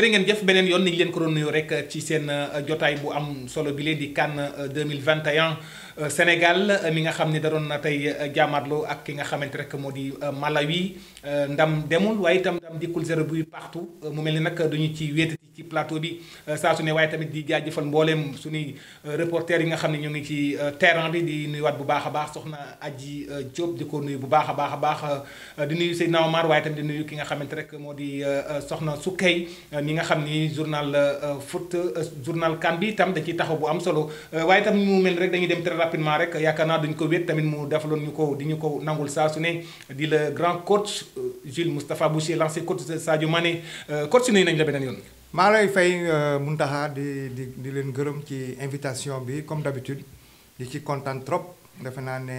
jërë ngeen jëf beneen yoon ni ñu leen ko doon nuyoo rek ci seen jotaay bu am solo bi leen di CAN 2021 Sénégal mi nga xam ne da doon tey jaamarloo ak ki nga xamante rek moo di Malawi ndam demul waaye itam ndam dikkul 0 but partout mu mel ni nag duñu ci wéetati ci plateau bi saa su ne waaye tamit di jaajëfal mbooleem suñuy reporter yi nga xam ne ñu ngi ci terrain bi di nuyuwaat bu baax a baax soxna Adji Diop di ko nuyu bu baax a baax a baax di nuyu Seydina Omar waaye tamit di nuyu ki nga xamante rek moo di soxna Soukey mi nga xam ni journal foot journal CAN bi itam da ciy taxaw bu am solo waaye itam mu mel rek dañuy dem très rapidement rek yaakaar naa duñ ko wét tamit mu defaloon ñu ko di ñu ko nangul saa su ne di le grand coach Jules Moustapha Boucher l'ancien coach de Sadio Mané coach nuyu nañ la beneen yoon. maa lay fay Mountakha di leen gërëm ci invitation bi comme d'habitude di ci kontaan trop defe naa ne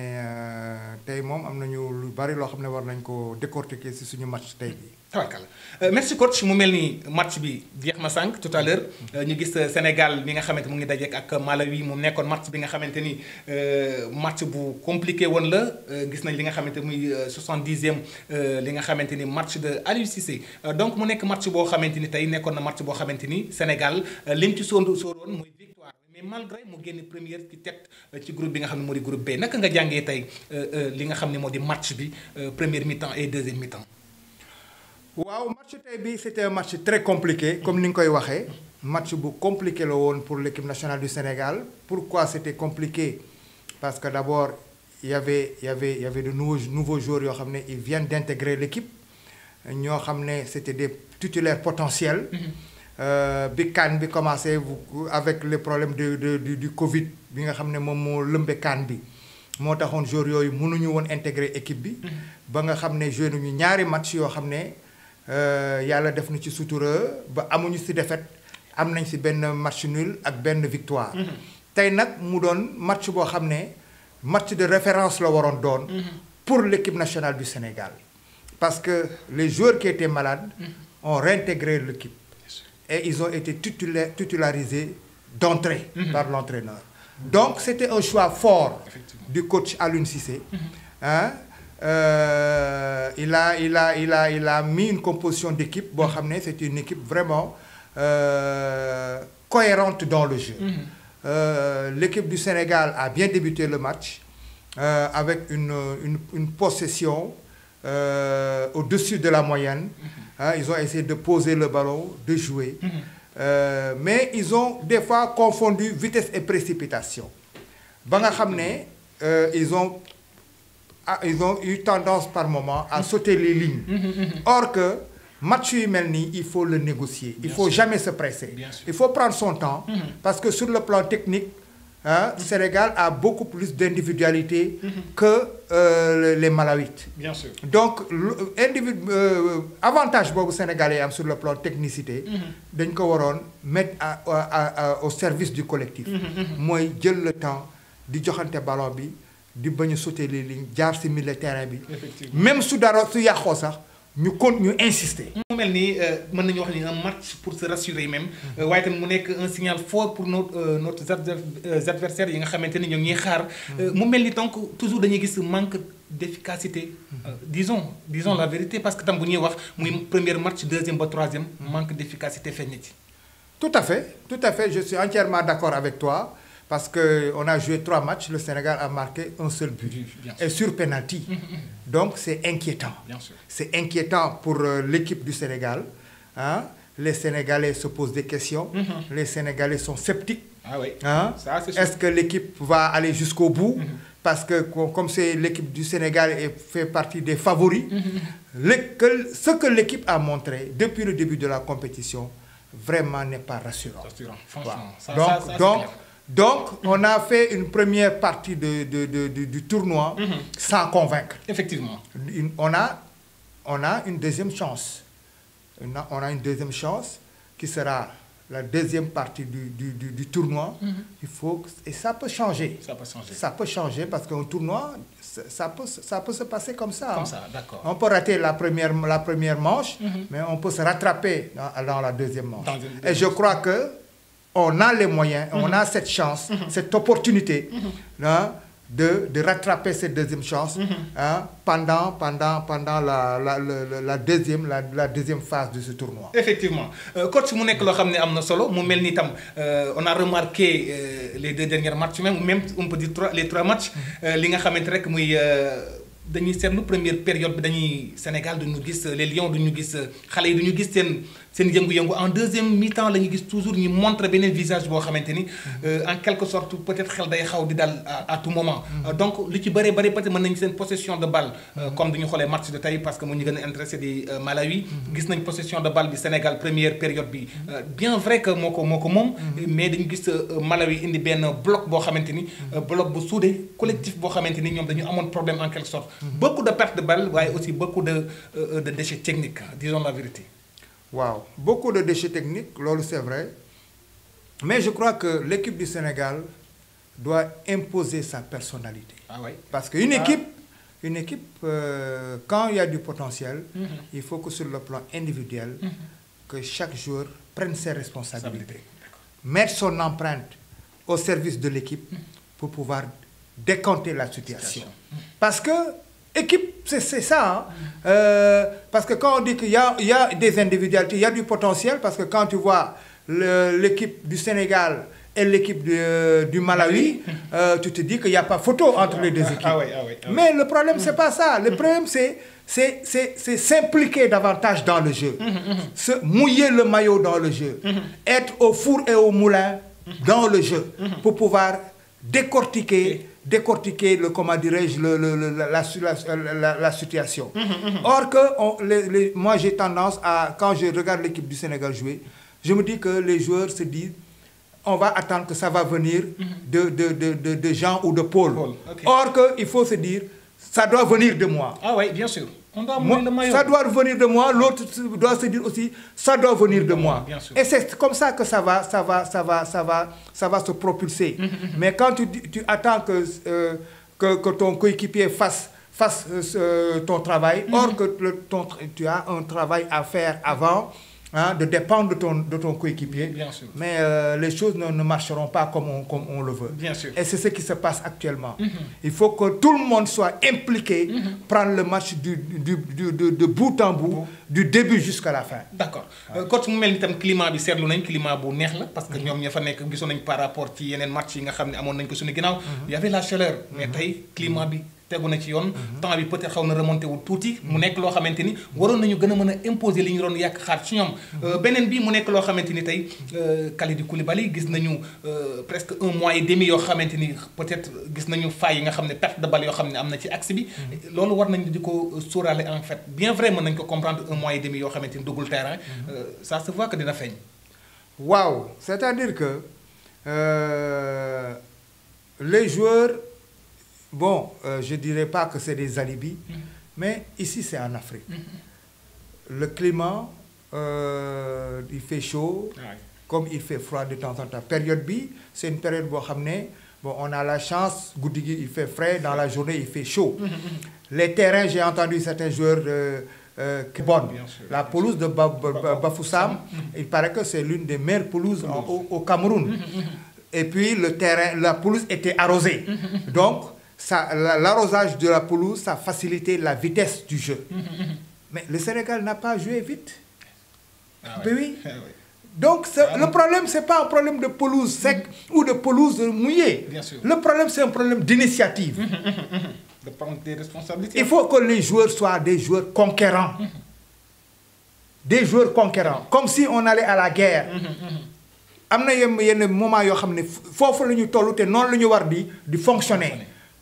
tey moom am nañu lu bari loo xam ne war nañ ko décortiquer ci suñu match tey bi. tabarkalla merci coach mu mel ni match bi jeex na sànq tout à l'heure ñu gis Sénégal bi nga xamante mu ngi dajeek ak Malawi mu nekkoon match bi nga xamante ni match bu compliqué woon la gis nañ li nga xamante muy 70e li nga xamante ni match de Aliou Cissé donc mu nekk match boo xamante ni tey nekkoon na match boo xamante ni Sénégal lim ci sóoroon mooy victoire mais malgré mu génn première ci tête ci groupe bi nga xam ne moo di groupe B naka nga jàngee tey li nga xam ne moo di match bi première mi-temps et deuxième mi-temps. waaw match tey bi c'était un match très compliqué comme ni nga koy waxee match bu compliqué la woon pour l'équipe nationale du Sénégal. Pourquoi c'était compliqué? Parce que d'abord il y avait de nouveaux joueurs yoo xam ne ils viennent d'intégrer l'équipe ñoo xam ne c'était des titulaires potentiels. bi CAN bi commencé avec les problèmes du Covid bi nga xam ne moom moo lëmbe CAN bi moo taxoon joueurs yooyu mënuñu woon intégrer équipe bi. ba nga xam ne joué nañu ñaari match yoo xam ne. yàlla def na ci sutura ba amuñu ci défaite am nañ ci benn match nul ak benn victoire. tey nag mu doon match boo xam ne match de référence la waroon doon. pour l'équipe nationale du Sénégal. parce que les joueurs qui étaient malades. ont réintégré l'équipe. et ils ont été titularisés d'entrée. par l'entraîneur. donc c'était un choix fort. du coach Aliou Cissé. Il a mis une composition d'équipe boo xam ne c'est une équipe vraiment cohérente dans le jeu. L'équipe du Sénégal a bien débuté le match avec une possession au-dessus de la moyenne. Ils ont essayé de poser le ballon, de jouer. Mais ils ont des fois confondu vitesse et précipitation. Ba nga xam ne ils ont eu tendance par moment à sauter les lignes. Or que match yu mel nii il faut le négocier. Il faut jamais se presser. Il faut prendre son temps. Parce que sur le plan technique Sénégal a beaucoup plus d'individualité que les Malawites. Bien sûr. Donc avantage boobu Sénégalais am sur le plan technicité. dañ ko waroon mettre au service du collectif. mooy jël le temps di joxante ballon bi. di bañ a sauter les lignes jaar ci milieu terrain bi. même su dara su yàqoo sax ñu insister. mu mel ni mën nañu wax ni un match pour se rassurer même. waaye tamit mu nekk un signal fort pour notre adversaires yi nga xamante ni ñoo ngi xaar. mu mel ni donc toujours dañuy gis manque d'efficacité. disons la vérité parce que tam bu ñuy wax muy premier match deuxième ba troisième. manque d'efficacité feeñ na ci. tout à fait je suis entièrement d'accord avec toi. Parce qu'on a joué 3 matchs, le Sénégal a marqué un seul but. Et sur penalty. Donc c'est inquiétant. Bien sûr. C'est inquiétant pour l'équipe du Sénégal. Les Sénégalais se posent des questions. Les Sénégalais sont sceptiques. Ah oui. Ça, c'est sûr. Est-ce que l'équipe va aller jusqu'au bout? Parce que comme c'est l'équipe du Sénégal et fait partie des favoris, ce que l'équipe a montré depuis le début de la compétition vraiment n'est pas rassurant. Franchement. Donc, on a fait une première partie du tournoi sans convaincre. Effectivement. On a une deuxième chance. On a une deuxième chance qui sera la deuxième partie du tournoi. Et ça peut changer. Ça peut changer parce qu'un tournoi, ça peut se passer comme ça. Comme ça, d'accord. On peut rater la première manche, mais on peut se rattraper dans la deuxième manche. Et je crois que on a les moyens, on a cette chance, cette opportunité de rattraper cette deuxième chance hein, pendant la deuxième phase de ce tournoi. Effectivement coach mu nekk loo xam ne am na solo mu mel ni tam on a remarqué les 2 derniers matchs même on peut dire les 3 matchs li nga xamante rek muy dañuy seetlu première période bi dañuy Sénégal duñu gis les Lions duñu gis xale yi duñu gis seen yëngu-yëngu en deuxième mi-temps la ñuy gis toujours ñu montre beneen visage boo xamante ni en quelque sorte peut-être xel day xaw di dal à tout moment. Donc li ci bëree bëri peut-être mën nañu seen possession de balle comme duñu xoolee match de tey parce que mu ñu gën a intéressé di Malawi. Gis nañ possession de balle bi Sénégal première période bi bien vrai que moo ko moom. Mais dañu gis Malawi indi benn bloc boo xamante ni bloc bu soudé collectif boo xamante ni ñoom dañu amoon problème en quelque sorte. Beaucoup de pertes de balles waaye aussi beaucoup de déchets techniques disons la vérité. Waaw beaucoup de déchets techniques loolu c'est vrai mais je crois que l'équipe du Sénégal doit imposer sa personnalité. Ah oui. Parce qu'une équipe quand il y a du potentiel il faut que sur le plan individuel que chaque joueur prenne ses responsabilités, mettre son empreinte au service de l'équipe pour pouvoir décanter la situation. Parce que équipe, c'est ça. Hein? Parce que quand on dit qu'il y a des individualités, il y a du potentiel, parce que quand tu vois l'équipe du Sénégal et l'équipe du Malawi, tu te dis qu'il n'y a pas photo entre les deux équipes. Ah oui. Mais le problème, c'est pas ça. Le problème, c'est s'impliquer davantage dans le jeu. Se mouiller le maillot dans le jeu. Être au four et au moulin dans le jeu. Pour pouvoir décortiquer comment dirais-je la situation. Or que moi j'ai tendance à, quand je regarde l'équipe du Sénégal jouer, je me dis que les joueurs se disent on va attendre que ça va venir de Jean ou de Paul. Okay. Or que il faut se dire ça doit venir de moi. Ah oui, bien sûr. Ça doit venir de moi, l'autre doit se dire aussi ça doit venir de moi. Et c'est comme ça que ça va se propulser. Mais quand tu attends que ton coéquipier fasse ton travail, or que tu as un travail à faire avant, hein, de dépendre de ton coéquipier. Mais les choses ne marcheront pas comme on le veut. Bien sûr. Et c'est ce qui se passe actuellement. Il faut que tout le monde soit impliqué, prendre le match de bout en bout, du début jusqu'à la fin. D'accord. Coach mu mel ni tam climat bi seetlu nañ climat bu neex la parce que ñoom ña fa nekk gisoon nañ par rapport ci yeneen match yi nga xam ne amoon nañ ko suñu ginnaaw. Il y avait la chaleur. Mais tey climat bi tegu na ci yoon. temps bi peut-être xaw na remonté wu tuuti. mu nekk loo xamante ni waroon nañu gën a mën a imposer li ñu doon yàq xaar ci ñoom. beneen bi mu nekk loo xamante ni tey Kalidou Koulibaly gis nañu presque 1 mois et demi yoo xamante ni peut-être gis nañu failles yi nga xam ne perte de balle yoo xam ne am na ci axe bi. loolu war nañu di ko sóoraale en fait bien vrai mën nañu ko comprendre 1 mois et demi yoo xamante ni duggul terrain. Ça se voit que dina feeñ. Waaw c'est-à-dire que les joueurs. Bon, je ne dirais pas que c'est des alibis, mais ici c'est en Afrique. Le climat, il fait chaud, comme il fait froid de temps en temps. Période B, c'est une période où on a la chance, il fait frais, dans la journée il fait chaud. Les terrains, j'ai entendu certains joueurs qui bonnent. La pelouse de Bafoussam, il paraît que c'est l'une des meilleures pelouses au Cameroun. Et puis le terrain, la pelouse était arrosée. Donc, l'arrosage de la pelouse, ça facilitait la vitesse du jeu. Mais le Sénégal n'a pas joué vite. Oui. Donc le problème, ce n'est pas un problème de pelouse sec ou de pelouse mouillée. Le problème, c'est un problème d'initiative. De prendre des responsabilités. Il faut que les joueurs soient des joueurs conquérants. Des joueurs conquérants. Comme si on allait à la guerre. Am na yenn moment yoo xam ne foofu la ñu toll te noonu la ñu war di fonctionner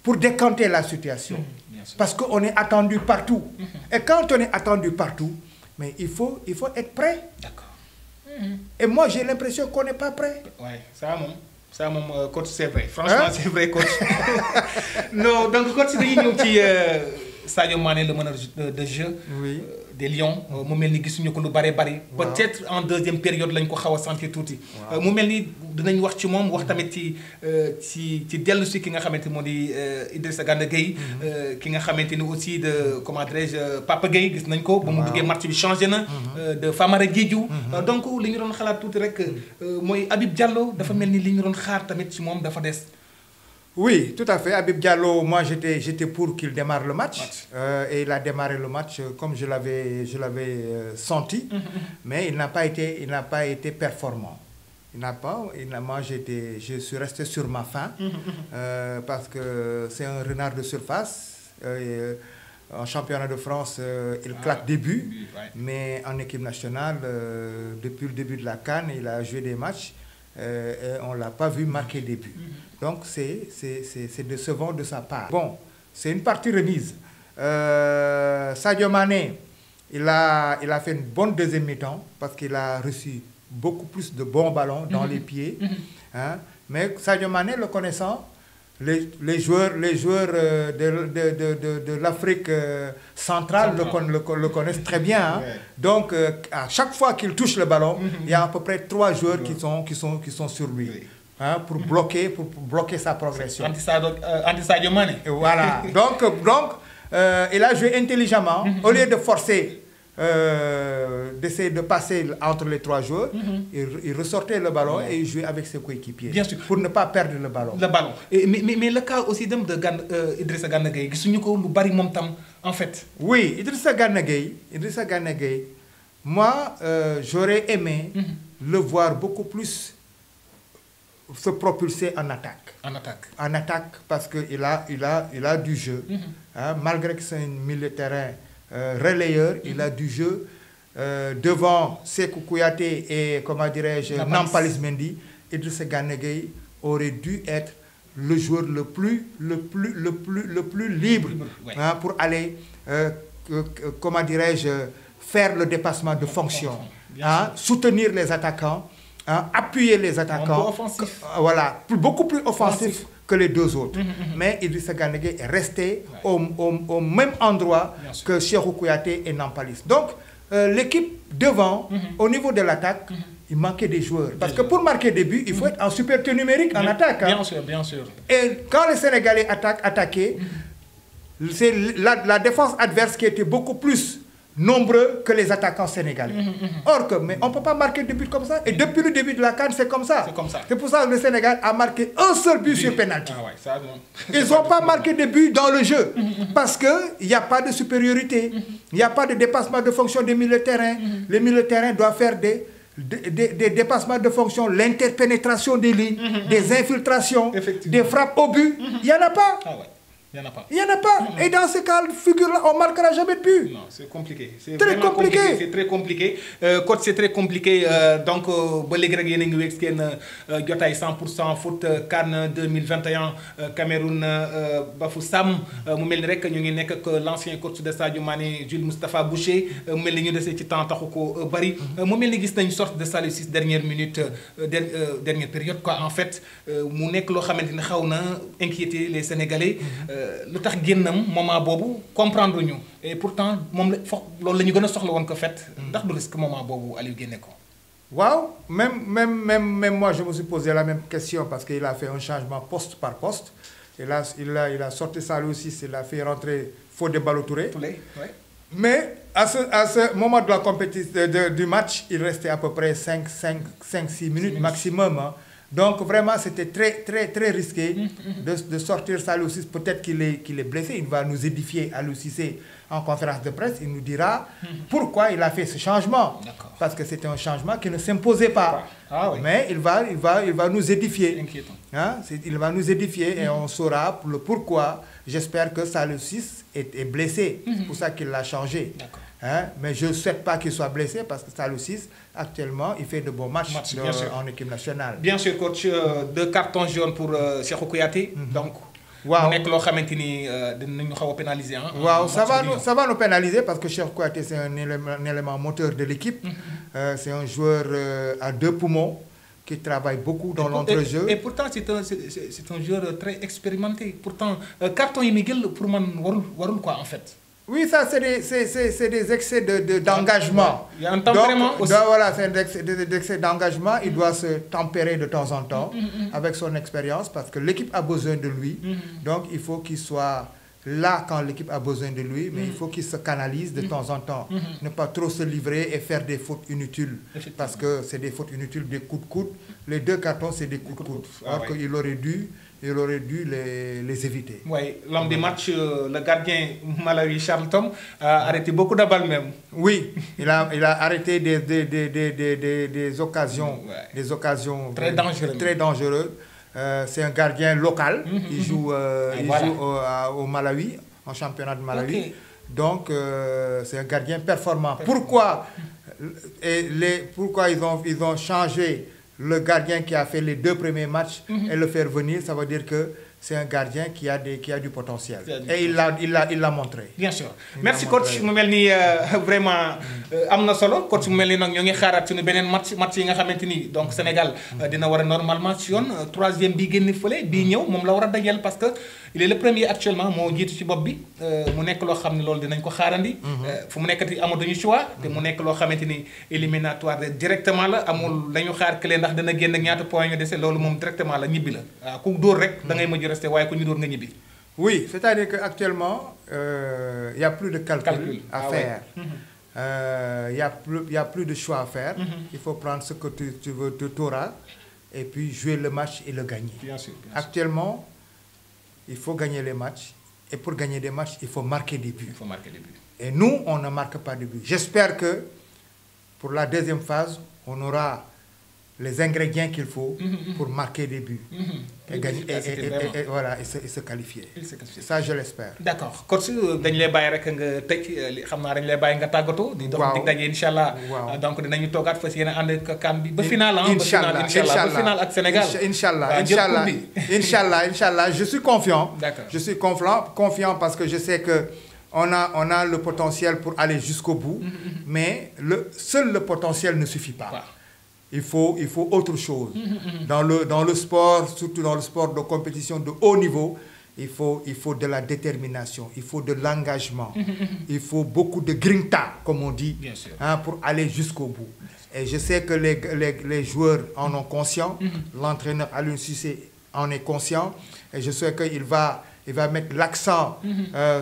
pour décanter la situation. Parce qu'on est attendu partout. Et quand on est attendu partout, mais il faut être prêt. D'accord. Et moi, j'ai l'impression qu'on n'est pas prêt. Oui, ça, mon coach, c'est vrai. Franchement, c'est vrai, coach. Non, donc, coach, c'est qui Sadio Mané, le meneur de jeu des Lions. Mu mel ni gisuñu ko lu bari. Peut-être en deuxième période lañ ko xaw a sentir tuuti. Mu mel ni dinañ wax ci moom wax tamit ci dellu si ki nga xamante moo di Idrissa Gana Gueye. ki nga xamante ni aussi de comment dirais-je Papa Gueye gis nañ ko. ba mu duggee match bi changé na. de Famara Diédhiou. Donc li ñu doon xalaat tuuti rek mooy Habib Diallo dafa mel ni li ñu doon xaar tamit ci moom dafa des. Oui, tout à fait. Habib Diallo, moi j'étais pour qu'il démarre le match. Et il a démarré le match comme je l'avais senti. Mais il n'a pas été performant. Moi je suis resté sur ma faim. Parce que c'est un renard de surface. En championnat de France, il claque des buts. Mais en équipe nationale, depuis le début de la CAN, il a joué des matchs. Et on ne l'a pas vu marquer des buts. Donc c'est décevant de sa part. Bon, c'est une partie remise. Sadio Mané, il a fait une bonne deuxième mi-temps parce qu'il a reçu beaucoup plus de bons ballons dans les pieds. Hein? Mais Sadio Mané, le connaissant, les joueurs de l'Afrique centrale le connaissent très bien. Hein? Donc, à chaque fois qu'il touche le ballon, il y a à peu près 3 joueurs qui sont sur lui. Hein, pour bloquer sa progression. Anti-Sadio Mané. Voilà. Donc, il a joué intelligemment. Au lieu de forcer, d'essayer de passer entre les 3 joueurs, il ressortait le ballon et il jouait avec ses coéquipiers. Bien sûr. Pour ne pas perdre le ballon. Mais le cas aussi de Idrissa Gana Gueye, en fait. Oui, Idrissa Gana Gueye, moi, j'aurais aimé le voir beaucoup plus se propulser en attaque. En attaque, parce qu'il a du jeu. Hein, malgré que c'est un milieu de terrain relayeur, il a du jeu. Devant Sékou Kouyaté et, comment dirais-je, Nampalys Mendy, Idrissa Gana Gueye aurait dû être le joueur le plus libre hein, pour aller, comment dirais-je, faire le dépassement de fonction, hein, soutenir les attaquants, hein, appuyer les attaquants, voilà, beaucoup plus offensif que les 2 autres. Mais Idrissa Gana Gueye est resté au même endroit que Cheikhou Kouyaté et Nampalys. Donc, l'équipe devant, au niveau de l'attaque, il manquait des joueurs. Parce que pour marquer des buts, il faut être en superiorisé numérique en attaque. Hein. Bien sûr. Et quand les Sénégalais attaquaient, c'est la défense adverse qui était beaucoup plus nombreux que les attaquants sénégalais. Or, mais on ne peut pas marquer des buts comme ça. Et depuis le début de la CAN, c'est comme ça. C'est pour ça que le Sénégal a marqué un seul but sur penalty. Ils n'ont pas marqué de but dans le jeu. Parce qu'il n'y a pas de supériorité. Il n'y a pas de dépassement de fonction des milieux de terrain. Les milieux de terrain doivent faire des dépassements de fonction, l'interpénétration des lignes, des infiltrations, des frappes au but. Il n'y en a pas. Il n'y en a pas. Et dans ce cas de figure-là, on ne marquera jamais de but. Non, c'est compliqué. C'est très compliqué. C'est très compliqué. Coach, c'est très compliqué. Donc, Bolégreg Yenenguexken, Gyotaï 100% foot, CAN 2021, Cameroun, Bafoussam, Moumel Rek, nous sommes l'ancien coach de Sadio Mané, Jules Moustapha Boucher, Moumel nous de temps Tahoko Bari, Moumel Nigis une sorte de salut 6 dernières minutes, dernière période, quoi. En fait, Mounek Lo Khamedine Khaouna inquiéter les Sénégalais. Lu tax génnam moment boobu comprendre ñu et pourtant moom la foog loolu la ñu gën a soxla woon ko fait ndax du risque moment boobu Aliou génne ko. Waaw même moi je me suis posé la même question parce qu'il a fait un changement poste par poste. Il a sorti Salou aussi, il a fait rentrer Fodé Ballo-Touré. Mais à ce moment de la compétition du match, il restait à peu près 5-6 minutes maximum. Hein. Donc vraiment, c'était très risqué de sortir Salou Cissé. Peut-être qu'il est blessé. Il va nous édifier à Cissé en conférence de presse. Il nous dira pourquoi il a fait ce changement. Parce que c'était un changement qui ne s'imposait pas. Mais il va nous édifier. Hein? Il va nous édifier et on saura le pourquoi. J'espère que Salou Cissé est blessé. C'est pour ça qu'il l'a changé. Hein? Mais je ne souhaite pas qu'il soit blessé parce que Salou Cissé, actuellement, il fait de bons matchs en équipe nationale. Bien sûr, coach, 2 cartons jaunes pour Cheikhou Kouyaté. Donc, waaw mu nekk loo xamante ni dinañu xaw a pénaliser. Waaw, ça va nous pénaliser parce que Cheikhou Kouyaté, c'est un élément moteur de l'équipe. C'est un joueur à 2 poumons qui travaille beaucoup dans l'entrejeu. Et pourtant, c'est un joueur très expérimenté. Pourtant, carton immigré, pour moi, warul quoi en fait. Oui, ça, c'est des excès d'engagement. Il y a un tempérament aussi. Voilà, c'est des excès d'engagement. Il doit se tempérer de temps en temps avec son expérience parce que l'équipe a besoin de lui. Donc, il faut qu'il soit là quand l'équipe a besoin de lui, mais il faut qu'il se canalise de temps en temps. Ne pas trop se livrer et faire des fautes inutiles. Parce que c'est des fautes inutiles, des coups de coude. Les 2 cartons, c'est des coups de coude. Alors qu'il aurait dû il aurait dû les éviter. Oui, l'homme du match, le gardien Malawi Charlton, a arrêté beaucoup de balles même. Oui, il a arrêté des occasions, des occasions très dangereuses. Très dangereuses. C'est un gardien local. Il joue, au Malawi, en championnat de Malawi. Okay. Donc, c'est un gardien performant. Pourquoi ils ont changé le gardien qui a fait les 2 premiers matchs et le faire venir? Ça veut dire que c'est un gardien qui a du potentiel. Et il l'a montré. Bien sûr. Merci coach. Mu mel ni vraiment am na solo coach mu mel ni nag ñoo ngi xaaraat suñu beneen match yi nga xamante ni donc Sénégal dina war a normalement ci yoon 3e bi génn fële bii ñëw moom la war a dajeel parce que il est le premier actuellement moo jiitu ci bopp bi mu nekk loo xam ne loolu dinañ ko xaarandi. fu mu nekkati amatuñu choix te mu nekk loo xamante ni éliminatoire directement la amul lañu xaar kële ndax dana génn ak ñaata point ñu dese loolu moom directement la ñibbi la waaw ku dóor rek da ngay mujj resté waaye ku ñu dóor nga ñibbi. Oui, c'est-à-dire qu'actuellement, il n'y a plus de calcul à faire. Il y a plus de choix à faire. Il faut prendre ce que tu veux, tu auras, et puis jouer le match et le gagner. Bien sûr. Actuellement, il faut gagner les matchs. Et pour gagner des matchs, il faut marquer des buts. Il faut marquer des buts. Et nous, on ne marque pas de buts. J'espère que pour la 2e phase, on aura les ingrédients qu'il faut pour marquer des buts et gagner et se qualifier. Ça, je l'espère. D'accord. Coach dañ lay bàyyi rek nga tëj xam naa dañ lay bàyyi nga tàggatoo. di dox dig daje incha allah. donc dinañu toogaat fas yéene ànd ak kan bi ba final. incha allah ba final ak Sénégal. incha allah je suis confiant. D'accord. Je suis confiant parce que je sais que on a le potentiel pour aller jusqu'au bout. Mais seul le potentiel ne suffit pas. Wow. Il faut autre chose. Dans le sport, surtout dans le sport de compétition de haut niveau, il faut de la détermination, il faut de l'engagement, il faut beaucoup de grinta, comme on dit, pour aller jusqu'au bout. Et je sais que les joueurs en ont conscience, l'entraîneur Aliou Cissé en est conscient, et je sais qu'il va mettre l'accent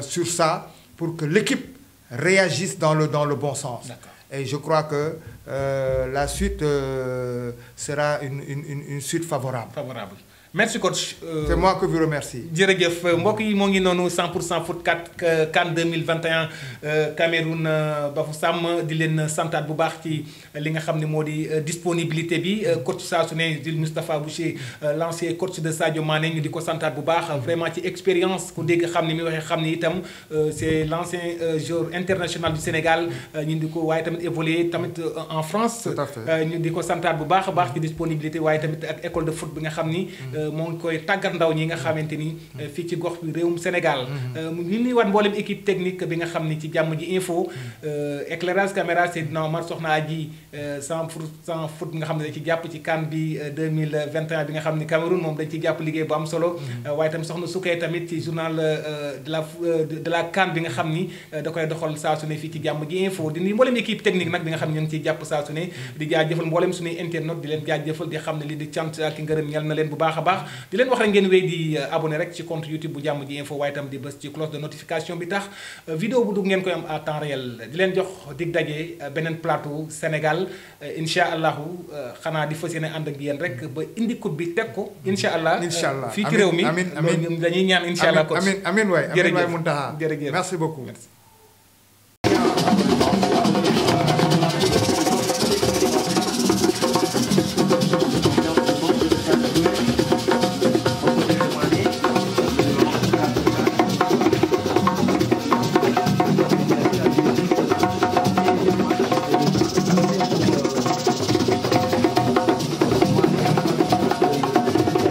sur ça pour que l'équipe réagisse dans le bon sens. Et je crois que la suite sera une suite favorable. Merci coach. C'est moi que vous remercie. jërëjëf mbokk yi moo ngi noonu 100% foot CAN 2021 Cameroun Bafoussam di leen santaat bu baax ci li nga xam ne moo di disponibilité bi coach saa su ne di Moustapha Boucher l'ancien coach de Sadio Mané ñu di ko santaat bu baax vraiment ci expérience ku dégg xam ni mi waxee xam ni itam c'est l'ancien joueur international du Sénégal ñu di ko waaye tamit évolué tamit en France. Tout à fait. ñu di ko santaat bu baax a baax ci disponibilité waaye tamit ak école de foot bi nga xam ni. moo ngi koy tàggat ndaw ñi nga xamante ni fii ci gox bi réewum Sénégal ñu nuy waat mboolem équipe technique bi nga xam ni ci jàmm ji info éclairage caméra Seydina Omar soxna Aji 100% foot bi nga xam ne dañ ci jàpp ci CAN bi 2021 bi nga xam ni Cameroun moom dañ ci jàpp liggéey bu am solo waaye tamit soxna Soukay tamit ci journal de la CAN bi nga xam ni da koy doxal saa su ne fii ci jàmm ji info di nuyu mboolem équipe technique nag bi nga xam ne ñu ngi ciy jàpp saa su ne di jaajëfal mboolem suñuy internautes di leen jaajëfal di xam ne li di cant ak ngërëm ñal na leen bu baax a baax di leen wax rek ngeen wéy di abonné rek ci compte YouTube bu jàmm ji info waaye itam di bës ci cloche de notification bi tax vidéo bu dugg ngeen koy am à temps réel di leen jox dig daje beneen plateau Sénégal incha allahu xanaa di fas yéene ànd ak yéen rek ba indi coupe bi teg ko incha allah fii ci réew mi dañuy ñaan incha allah amiin waay Mountakha jërëjëf merci beaucoup.